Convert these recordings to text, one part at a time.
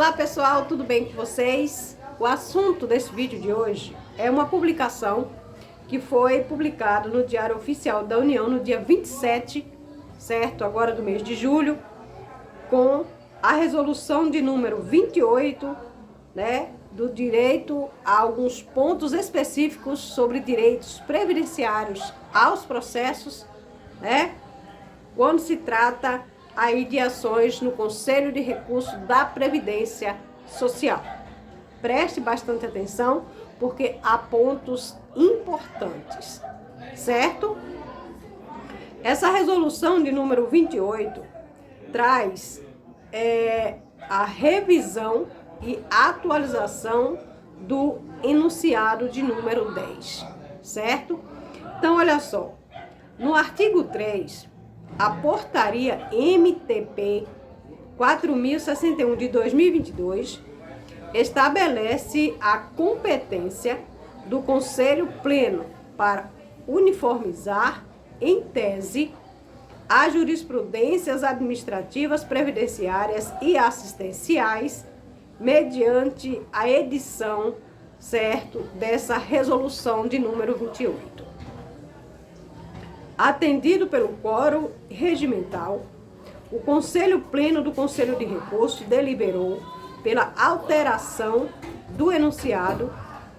Olá pessoal, tudo bem com vocês? O assunto desse vídeo de hoje é uma publicação que foi publicada no Diário Oficial da União no dia 27, certo? Agora do mês de julho, com a resolução de número 28, né? Do direito a alguns pontos específicos sobre direitos previdenciários aos processos, né? Quando se trata aí de ações no Conselho de Recurso da Previdência Social. Preste bastante atenção, porque há pontos importantes, certo? Essa resolução de número 28 traz a revisão e atualização do enunciado de número 10, certo? Então, olha só, no artigo 3, a portaria MTP 4061 de 2022 estabelece a competência do Conselho Pleno para uniformizar, em tese, as jurisprudências administrativas, previdenciárias e assistenciais mediante a edição, certo, dessa resolução de número 28. Atendido pelo quórum regimental, o Conselho Pleno do Conselho de Recurso deliberou pela alteração do enunciado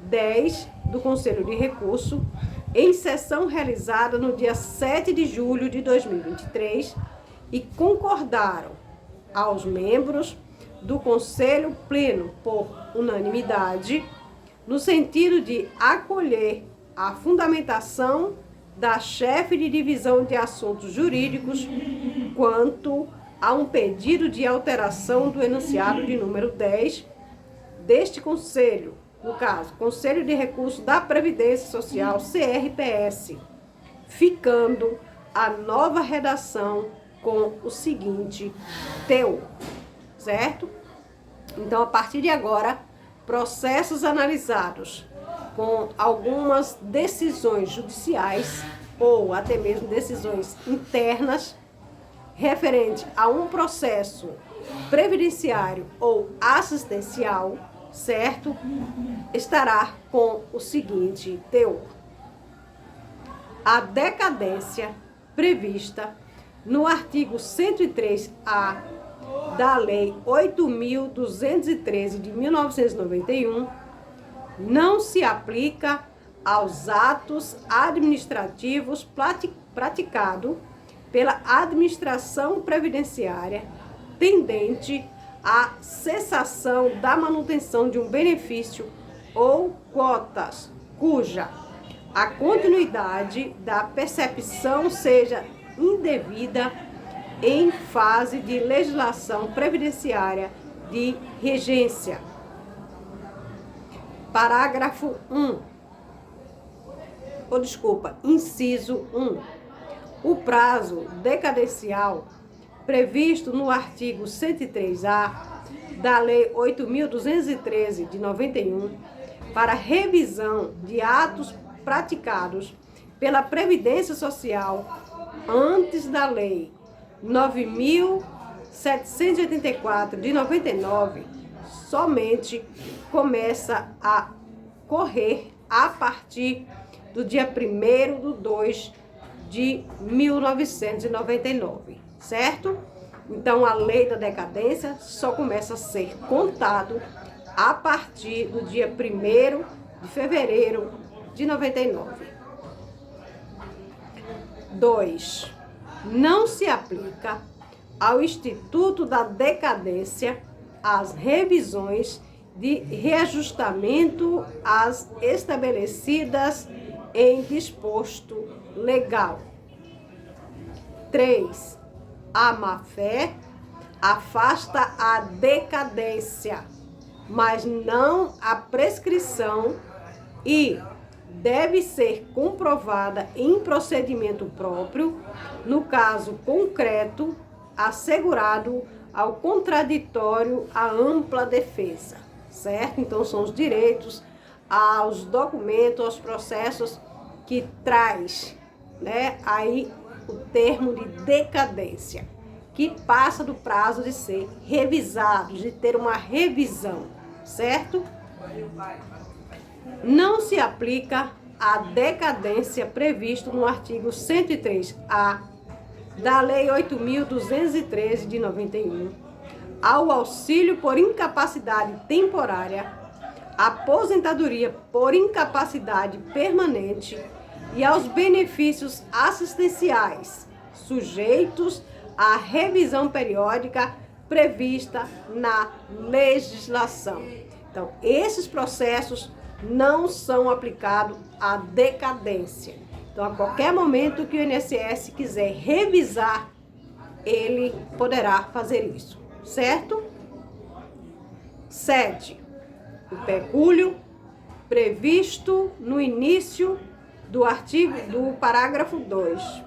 10 do Conselho de Recurso em sessão realizada no dia 7 de julho de 2023 e concordaram aos membros do Conselho Pleno por unanimidade no sentido de acolher a fundamentação da chefe de divisão de assuntos jurídicos quanto a um pedido de alteração do enunciado de número 10 deste Conselho, no caso, Conselho de Recurso da Previdência Social, CRPS, ficando a nova redação com o seguinte teor, certo? Então, a partir de agora, processos analisados com algumas decisões judiciais ou até mesmo decisões internas referente a um processo previdenciário ou assistencial, certo? Estará com o seguinte teor: a decadência prevista no artigo 103-A da Lei 8.213 de 1991 não se aplica aos atos administrativos praticados pela administração previdenciária tendente à cessação da manutenção de um benefício ou cotas cuja a continuidade da percepção seja indevida em fase de legislação previdenciária de regência. Parágrafo 1. Inciso 1. O prazo decadencial previsto no artigo 103-A da Lei 8.213 de 91 para revisão de atos praticados pela Previdência Social antes da Lei 9.784 de 99 somente começa a correr a partir do dia 1º de 1999, certo? Então, a lei da decadência só começa a ser contado a partir do dia 1º de fevereiro de 99. 2. Não se aplica ao Instituto da Decadência as revisões de reajustamento às estabelecidas em disposto legal. 3. A má-fé afasta a decadência, mas não a prescrição e deve ser comprovada em procedimento próprio, no caso concreto, assegurado ao contraditório a ampla defesa, certo? Então, são os direitos aos documentos, aos processos que traz, né, aí o termo de decadência. que passa do prazo de ser revisado, de ter uma revisão, certo? Não se aplica a decadência previsto no artigo 103A da Lei 8.213 de 91, ao auxílio por incapacidade temporária, aposentadoria por incapacidade permanente e aos benefícios assistenciais sujeitos à revisão periódica prevista na legislação. Então, esses processos não são aplicados à decadência. Então, a qualquer momento que o INSS quiser revisar, ele poderá fazer isso, certo? 7. O pecúlio previsto no início do parágrafo 2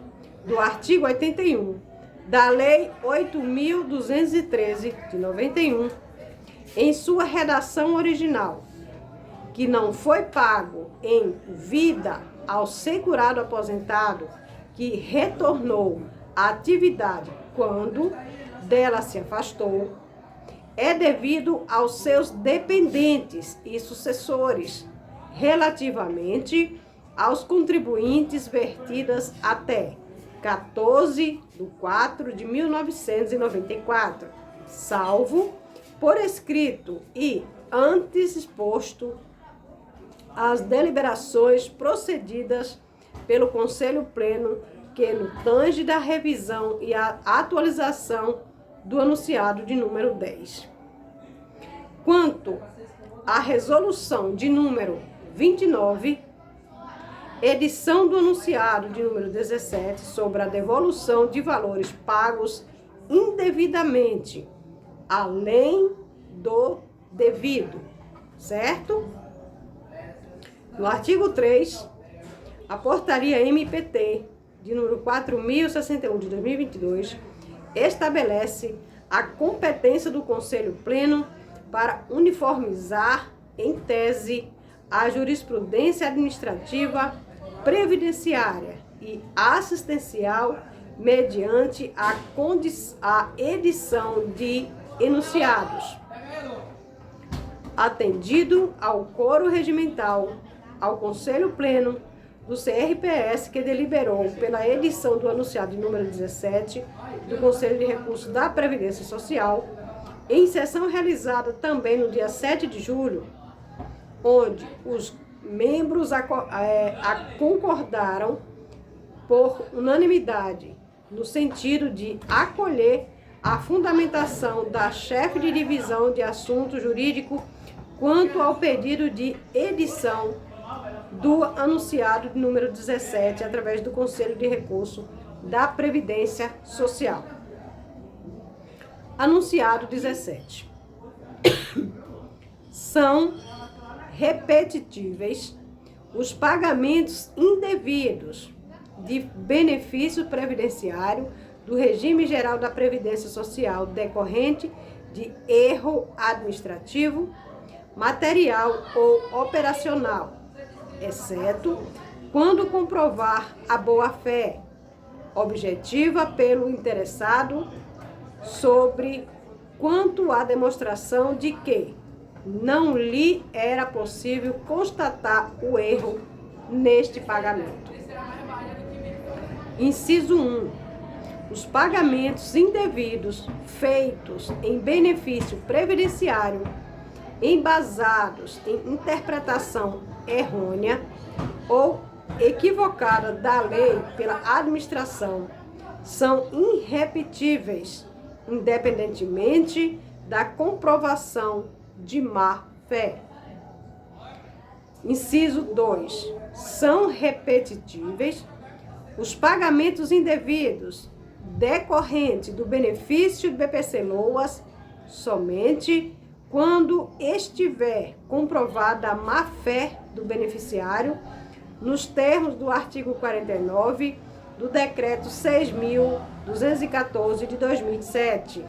do artigo 81 da Lei 8.213 de 91, em sua redação original, que não foi pago em vida ao segurado aposentado que retornou à atividade quando dela se afastou, é devido aos seus dependentes e sucessores, relativamente aos contribuintes vertidas até 14/4/1994, salvo por escrito e antes exposto as deliberações procedidas pelo Conselho Pleno que no tange da revisão e a atualização do anunciado de número 10. Quanto à resolução de número 29, edição do anunciado de número 17 sobre a devolução de valores pagos indevidamente, além do devido, certo? No artigo 3, a portaria MPT de número 4.061 de 2022 estabelece a competência do Conselho Pleno para uniformizar, em tese, a jurisprudência administrativa, previdenciária e assistencial mediante a edição de enunciados, atendido ao coro regimental, ao Conselho Pleno do CRPS, que deliberou pela edição do anunciado de número 17 do Conselho de Recursos da Previdência Social, em sessão realizada também no dia 7 de julho, onde os membros concordaram por unanimidade, no sentido de acolher a fundamentação da chefe de divisão de assunto jurídico quanto ao pedido de edição do anunciado de número 17, através do Conselho de Recurso da Previdência Social. Anunciado 17. São repetitíveis os pagamentos indevidos de benefício previdenciário do regime geral da Previdência Social decorrente de erro administrativo, material ou operacional, exceto quando comprovar a boa-fé objetiva pelo interessado sobre quanto à demonstração de que não lhe era possível constatar o erro neste pagamento. Inciso 1. Os pagamentos indevidos feitos em benefício previdenciário embasados em interpretação errônea ou equivocada da lei pela administração são irrepetíveis, independentemente da comprovação de má-fé. Inciso 2. São repetitíveis os pagamentos indevidos decorrentes do benefício do BPC-Loas somente quando estiver comprovada a má-fé do beneficiário nos termos do artigo 49 do Decreto 6.214 de 2007.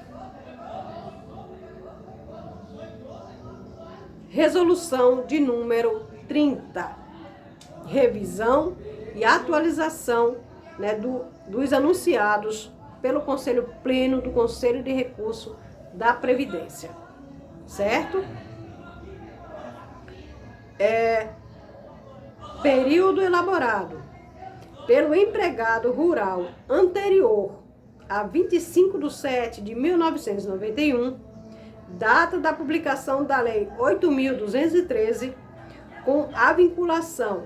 Resolução de número 30. Revisão e atualização dos anunciados pelo Conselho Pleno do Conselho de Recurso da Previdência, certo? Período elaborado pelo empregado rural anterior a 25/7/1991, data da publicação da Lei 8.213, com a vinculação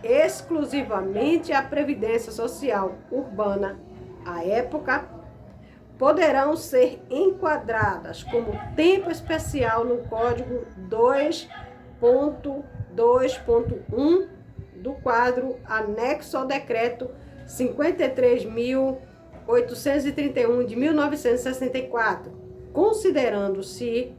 exclusivamente à Previdência Social Urbana à época, poderão ser enquadradas como tempo especial no Código 2.2.1 do quadro anexo ao Decreto 53.831 de 1964, considerando-se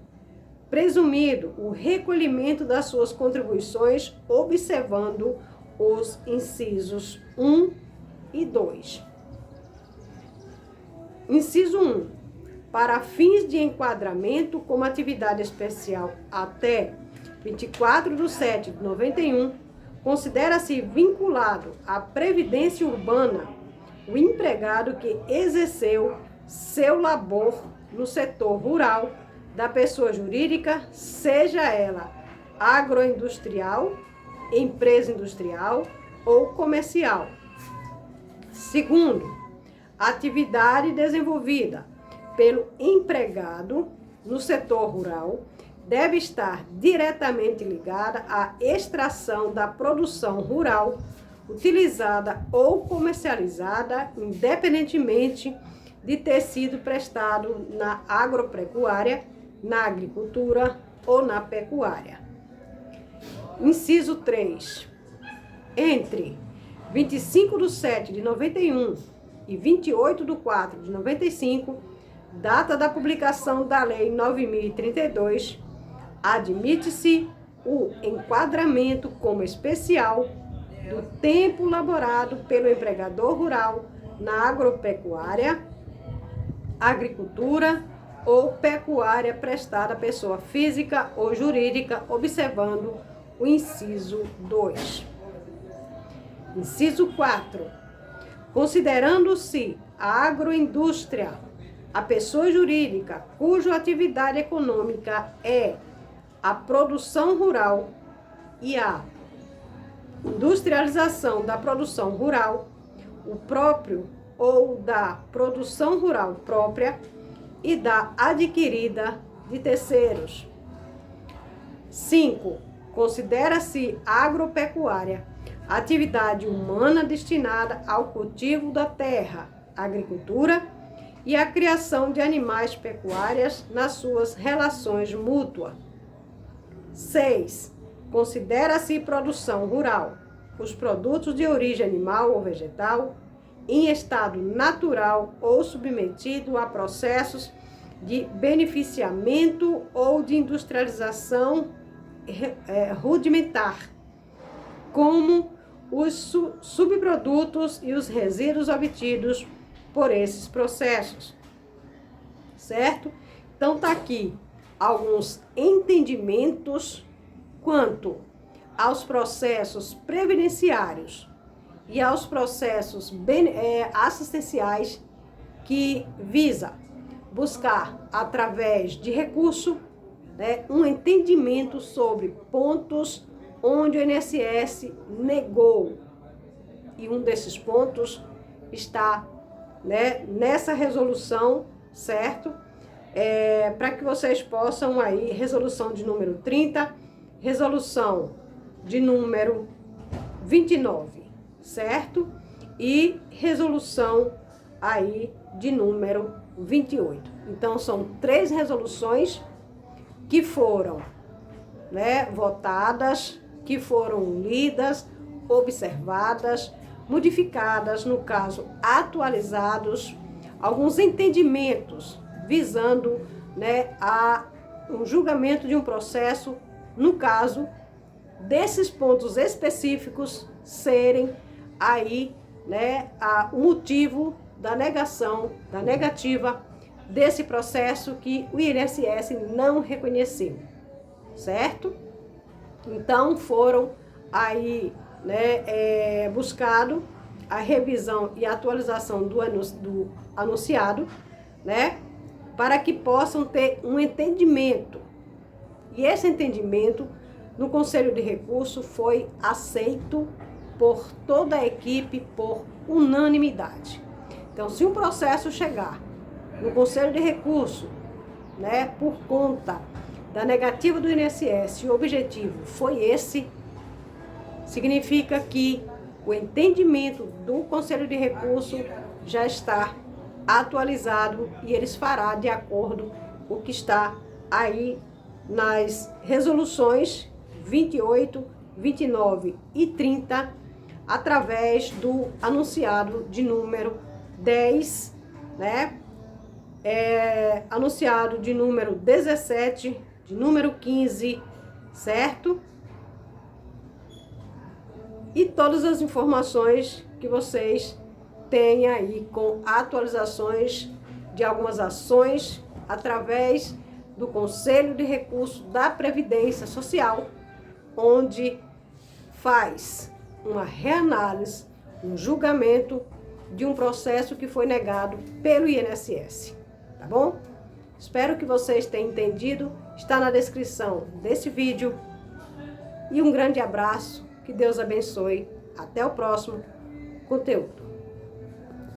presumido o recolhimento das suas contribuições, observando os incisos 1 e 2. Inciso 1. Para fins de enquadramento como atividade especial até 24/7/91, considera-se vinculado à Previdência Urbana o empregado que exerceu seu labor no setor rural da pessoa jurídica, seja ela agroindustrial, empresa industrial ou comercial. Segundo, atividade desenvolvida pelo empregado no setor rural deve estar diretamente ligada à extração da produção rural utilizada ou comercializada, independentemente de ter sido prestado na agropecuária, na agricultura ou na pecuária. Inciso 3. Entre 25/7/91 e 28/4/95, data da publicação da Lei 9.032, admite-se o enquadramento como especial do tempo laborado pelo empregador rural na agropecuária, agricultura ou pecuária prestada à pessoa física ou jurídica, observando o inciso 2. Inciso 4. Considerando-se a agroindústria a pessoa jurídica cuja atividade econômica é a produção rural e a industrialização da produção rural, o próprio ou da produção rural própria e da adquirida de terceiros. 5. Considera-se agropecuária a atividade humana destinada ao cultivo da terra, agricultura e a criação de animais pecuárias nas suas relações mútuas. 6. Considera-se produção rural os produtos de origem animal ou vegetal em estado natural ou submetido a processos de beneficiamento ou de industrialização rudimentar, como os subprodutos e os resíduos obtidos por esses processos, certo? Então, tá aqui alguns entendimentos quanto aos processos previdenciários e aos processos assistenciais que visa buscar, através de recurso, um entendimento sobre pontos onde o INSS negou. E um desses pontos está nessa resolução, certo? Para que vocês possam aí, resolução de número 30, resolução de número 29, certo? E resolução aí de número 28. Então, são 3 resoluções que foram votadas, que foram lidas, observadas, modificadas, no caso, atualizados, alguns entendimentos visando a um julgamento de um processo, no caso, desses pontos específicos serem aí, o motivo da negação, da negativa desse processo que o INSS não reconheceu, certo? Então, foram aí, buscado a revisão e atualização do anunciado, né? Para que possam ter um entendimento. E esse entendimento no Conselho de Recurso foi aceito por toda a equipe por unanimidade. Então, se um processo chegar no Conselho de Recurso, né, por conta da negativa do INSS, e o objetivo foi esse, significa que o entendimento do Conselho de Recurso já está atualizado e eles farão de acordo com o que está aí nas resoluções 28, 29 e 30, através do anunciado de número 10, né? Anunciado de número 17, de número 15, certo? E todas as informações que vocês têm aí com atualizações de algumas ações através do Conselho de Recurso da Previdência Social, onde faz uma reanálise, um julgamento de um processo que foi negado pelo INSS, tá bom? Espero que vocês tenham entendido, está na descrição desse vídeo. E um grande abraço, que Deus abençoe. Até o próximo conteúdo.